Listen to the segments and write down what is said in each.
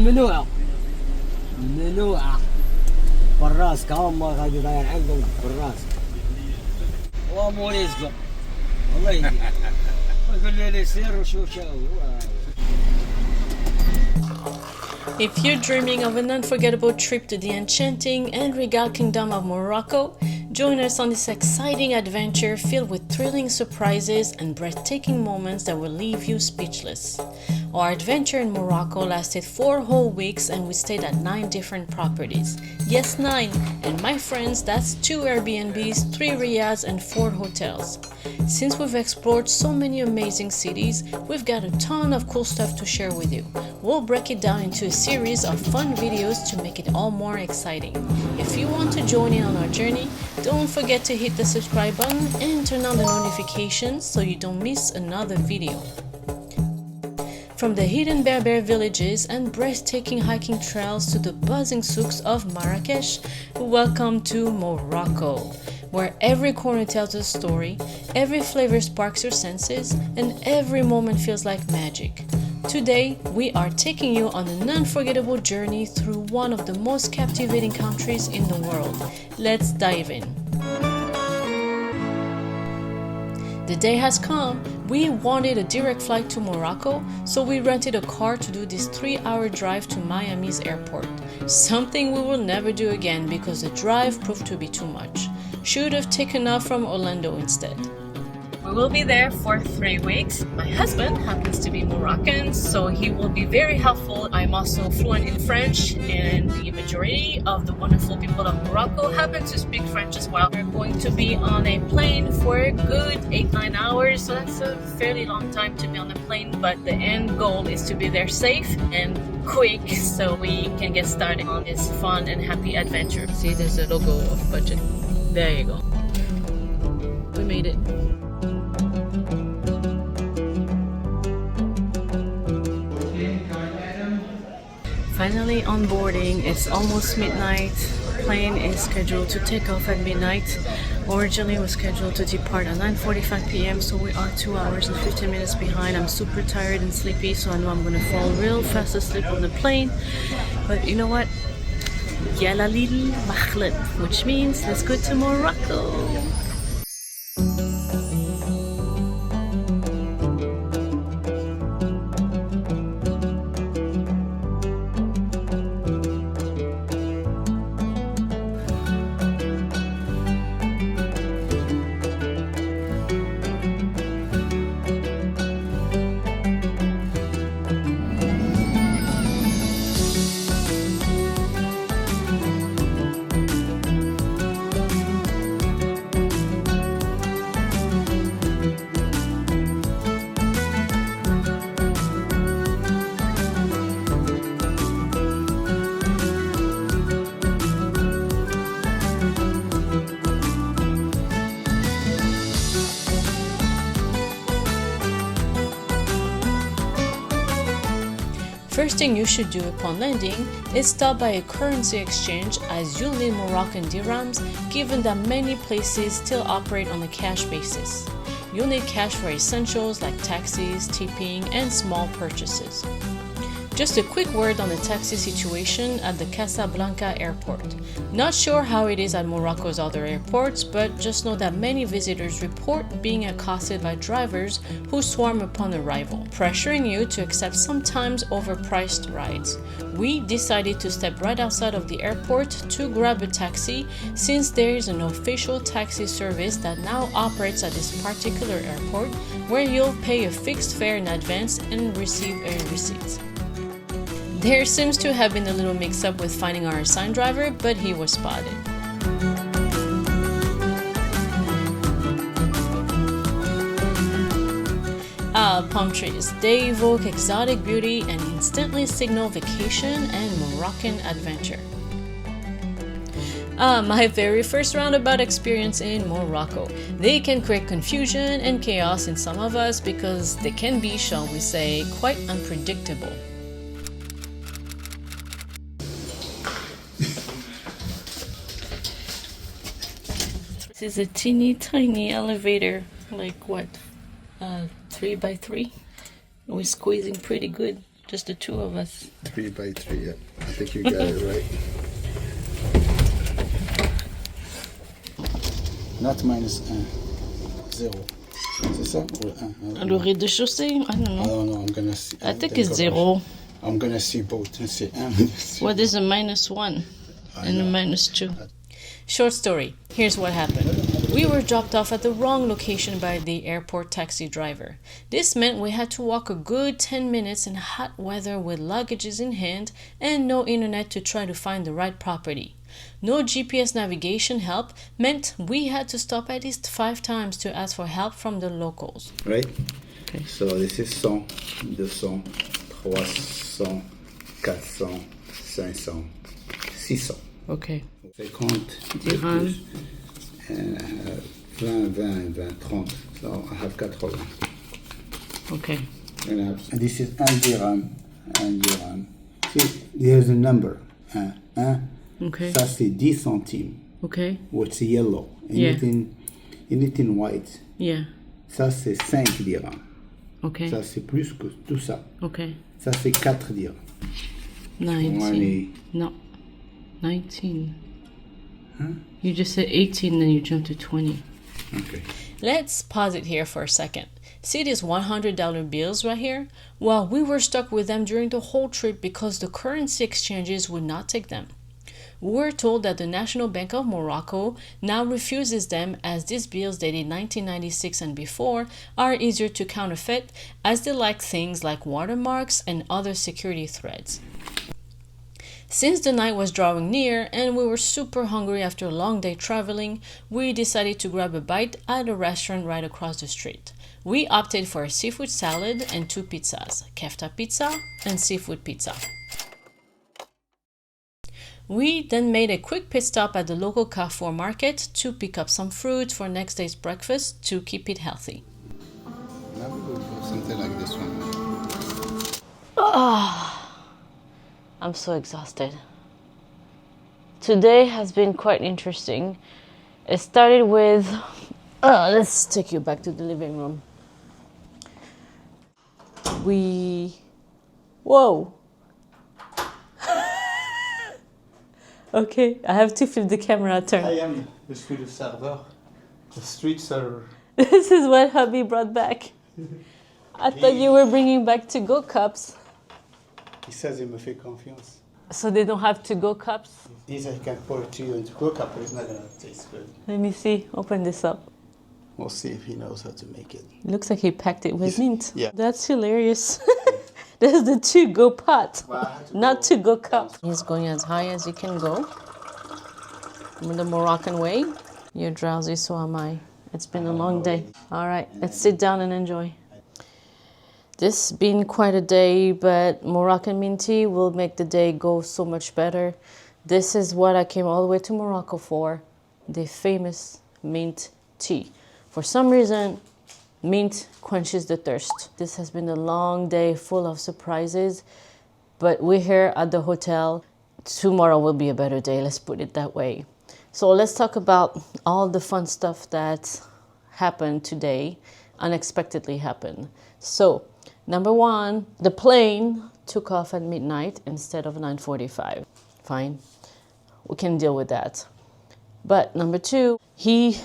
ممنوعة ممنوعة بالراس كهم غادي داير عندهم بالراس وامو رزقه الله يهديك ويقول لي سير وشوف شو If you're dreaming of an unforgettable trip to the enchanting and regal kingdom of Morocco, join us on this exciting adventure filled with thrilling surprises and breathtaking moments that will leave you speechless. Our adventure in Morocco lasted 4 whole weeks and we stayed at 9 different properties. Yes, 9! And my friends, that's 2 Airbnbs, 3 riads and 4 hotels. Since we've explored so many amazing cities, we've got a ton of cool stuff to share with you. We'll break it down into a series of fun videos to make it all more exciting. If you want to join in on our journey, don't forget to hit the subscribe button and turn on the notifications so you don't miss another video. From the hidden Berber villages and breathtaking hiking trails to the buzzing souks of Marrakech, welcome to Morocco, where every corner tells a story, every flavor sparks your senses, and every moment feels like magic. Today, we are taking you on an unforgettable journey through one of the most captivating countries in the world. Let's dive in. The day has come. We wanted a direct flight to Morocco, so we rented a car to do this 3-hour drive to Miami's airport. Something we will never do again because the drive proved to be too much. Should have taken off from Orlando instead. We will be there for 3 weeks. My husband happens to be Moroccan, so he will be very helpful. I'm also fluent in French, and the majority of the wonderful people of Morocco happen to speak French as well. We're going to be on a plane for a good 8-9 hours, so that's a fairly long time to be on a plane, but the end goal is to be there safe and quick so we can get started on this fun and happy adventure. See, there's a logo of budget. There you go. We made it. Finally on boarding, it's almost midnight. Plane is scheduled to take off at midnight. Originally was scheduled to depart at 9:45 p.m. so we are 2 hours and 15 minutes behind. I'm super tired and sleepy, so I know I'm gonna fall real fast asleep on the plane. But you know what? Yalla lil makhleb, which means let's go to Morocco. First thing you should do upon landing is stop by a currency exchange, as you'll need Moroccan dirhams given that many places still operate on a cash basis. You'll need cash for essentials like taxis, tipping, and small purchases. Just a quick word on the taxi situation at the Casablanca airport. Not sure how it is at Morocco's other airports, but just know that many visitors report being accosted by drivers who swarm upon arrival, pressuring you to accept sometimes overpriced rides. We decided to step right outside of the airport to grab a taxi, since there is an official taxi service that now operates at this particular airport, where you'll pay a fixed fare in advance and receive a receipt. There seems to have been a little mix-up with finding our assigned driver, but he was spotted. Palm trees. They evoke exotic beauty and instantly signal vacation and Moroccan adventure. My very first roundabout experience in Morocco. They can create confusion and chaos in some of us because they can be, shall we say, quite unpredictable. This is a teeny tiny elevator, like what, 3 by 3? We're squeezing pretty good. Just the two of us. 3 by 3, yeah. I think you got it right. Not minus 1. 0. C'est ça? Or 1? Le rez-de-chaussée? I don't know. I don't know. I'm gonna see. I think it's 0. I'm gonna see both. C'est 1. What is a -1 and a -2? Short story. Here's what happened. We were dropped off at the wrong location by the airport taxi driver. This meant we had to walk a good 10 minutes in hot weather with luggages in hand and no internet to try to find the right property. No GPS navigation help meant we had to stop at least 5 times to ask for help from the locals. Right? Okay. So this is 100, 200, 300, 400, 500, 600. Okay. 50 dirhams. 20, 20, 20, 30. So I have 80. Okay. And this is 1 dirham, 1 dirham. See, there's a number. 1. Okay. Ça, c'est 10 centimes. Okay. What's yellow? Yeah. Anything white. Yeah. Ça, c'est 5 dirhams. Okay. Ça, c'est plus que tout ça. Okay. Ça, c'est 4 dirhams. 19. 20. No. 19. Huh? You just said 18, then you jumped to 20. Okay. Let's pause it here for a second. See these $100 bills right here? Well, we were stuck with them during the whole trip because the currency exchanges would not take them. We're told that the National Bank of Morocco now refuses them as these bills dated 1996 and before are easier to counterfeit as they lack things like watermarks and other security threats. Since the night was drawing near and we were super hungry after a long day traveling, we decided to grab a bite at a restaurant right across the street. We opted for a seafood salad and 2 pizzas, kefta pizza and seafood pizza. We then made a quick pit stop at the local Carrefour market to pick up some fruit for next day's breakfast to keep it healthy. Maybe we'll do something like this one. I'm so exhausted. Today has been quite interesting. It started with... let's take you back to the living room. Whoa! Okay, I have to flip the camera turn. I am the street server. The street server. This is what hubby brought back. I thought you were bringing back to-go cups. He says he me fait confiance. So they don't have to-go cups? He said he can pour it to you into cook up, but it's not going to taste good. Let me see. Open this up. We'll see if he knows how to make it. Looks like he packed it with mint. Yeah. That's hilarious. There's the to-go pot, Well, I had to not go to-go cup. He's going as high as he can go. The Moroccan way. You're drowsy, so am I. It's been a long day. All right, let's sit down and enjoy. This has been quite a day, but Moroccan mint tea will make the day go so much better. This is what I came all the way to Morocco for, the famous mint tea. For some reason, mint quenches the thirst. This has been a long day full of surprises, but we're here at the hotel. Tomorrow will be a better day, let's put it that way. So let's talk about all the fun stuff that happened today, unexpectedly happened. So, number 1, the plane took off at midnight instead of 9:45. Fine, we can deal with that. But number 2, he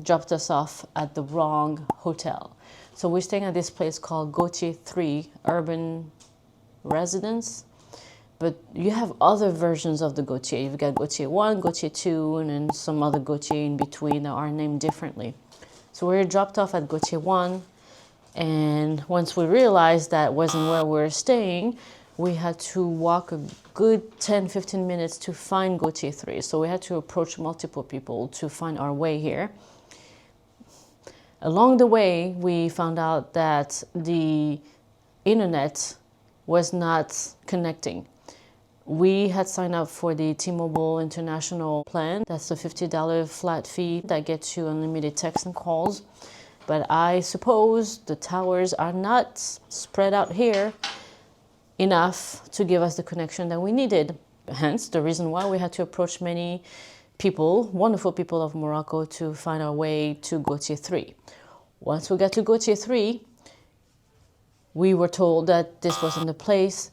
dropped us off at the wrong hotel. So we're staying at this place called Gautier 3 Urban Residence. But you have other versions of the Gautier. You've got Gautier 1, Gautier 2, and then some other Gautier in between that are named differently. So we were dropped off at Gautier 1, and once we realized that wasn't where we were staying, we had to walk a good 10-15 minutes to find Gautier 3. So we had to approach multiple people to find our way here. Along the way, we found out that the internet was not connecting. We had signed up for the T-Mobile International plan. That's a $50 flat fee that gets you unlimited texts and calls. But I suppose the towers are not spread out here enough to give us the connection that we needed. Hence, the reason why we had to approach many people, wonderful people of Morocco, to find our way to Gautier 3. Once we got to Gautier 3, we were told that this wasn't the place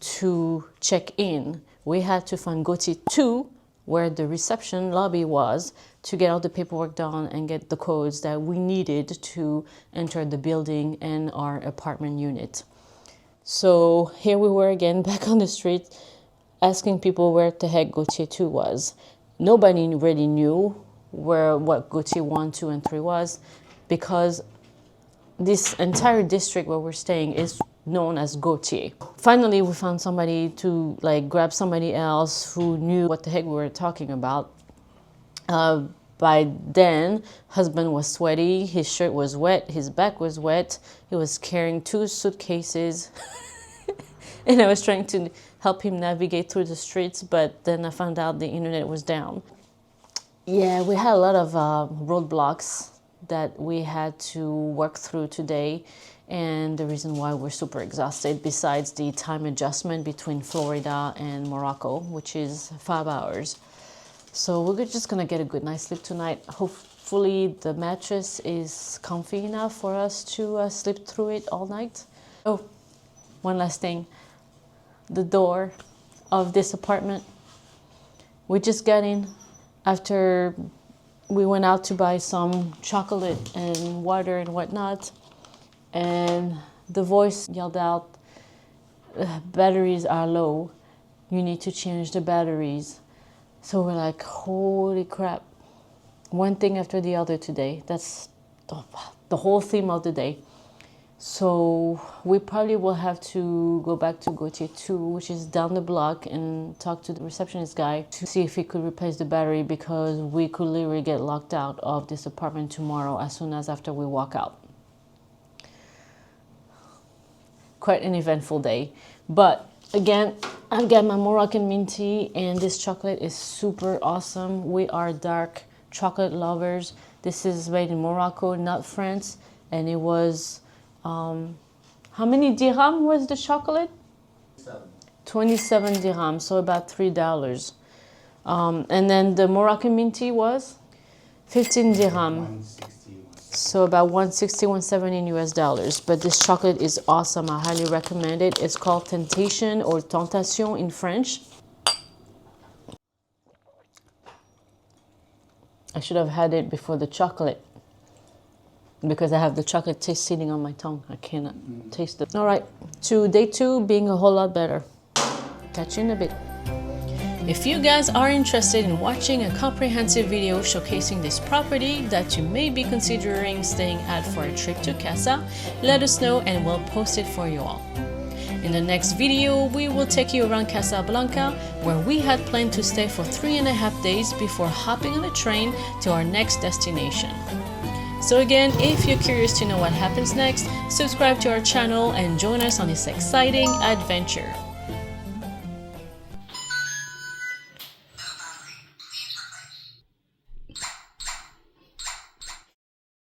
to check in. We had to find Gautier 2, where the reception lobby was, to get all the paperwork done and get the codes that we needed to enter the building and our apartment unit. So here we were again, back on the street, asking people where the heck Gautier 2 was. Nobody really knew what Gautier 1, 2, and 3 was, because this entire district where we're staying is known as Gautier. Finally, we found somebody to grab somebody else who knew what the heck we were talking about. By then, husband was sweaty, his shirt was wet, his back was wet, he was carrying 2 suitcases. And I was trying to help him navigate through the streets, but then I found out the internet was down. Yeah, we had a lot of roadblocks that we had to work through today, and the reason why we're super exhausted, besides the time adjustment between Florida and Morocco, which is 5 hours. So we're just gonna get a good night's sleep tonight. Hopefully the mattress is comfy enough for us to sleep through it all night. Oh, one last thing. The door of this apartment, we just got in after we went out to buy some chocolate and water and whatnot, and the voice yelled out, batteries are low, you need to change the batteries. So we're like, holy crap, one thing after the other today. That's the whole theme of the day. So we probably will have to go back to Gautier 2, which is down the block, and talk to the receptionist guy to see if he could replace the battery, because we could literally get locked out of this apartment tomorrow as soon as after we walk out. Quite an eventful day. But again, I've got my Moroccan mint tea, and this chocolate is super awesome. We are dark chocolate lovers. This is made in Morocco, not France, and it was... how many dirham was the chocolate? 27 dirham, so about $3. And then the Moroccan mint tea was 15 dirham, so about 160, 170 in US dollars. But this chocolate is awesome. I highly recommend it. It's called Tentation or Tentation in French. I should have had it before the chocolate, because I have the chocolate taste sitting on my tongue. I cannot taste it. All right, to day 2 being a whole lot better. Catch you in a bit. If you guys are interested in watching a comprehensive video showcasing this property that you may be considering staying at for a trip to Casa, let us know and we'll post it for you all. In the next video, we will take you around Casablanca, where we had planned to stay for 3.5 days before hopping on a train to our next destination. So again, if you're curious to know what happens next, subscribe to our channel and join us on this exciting adventure.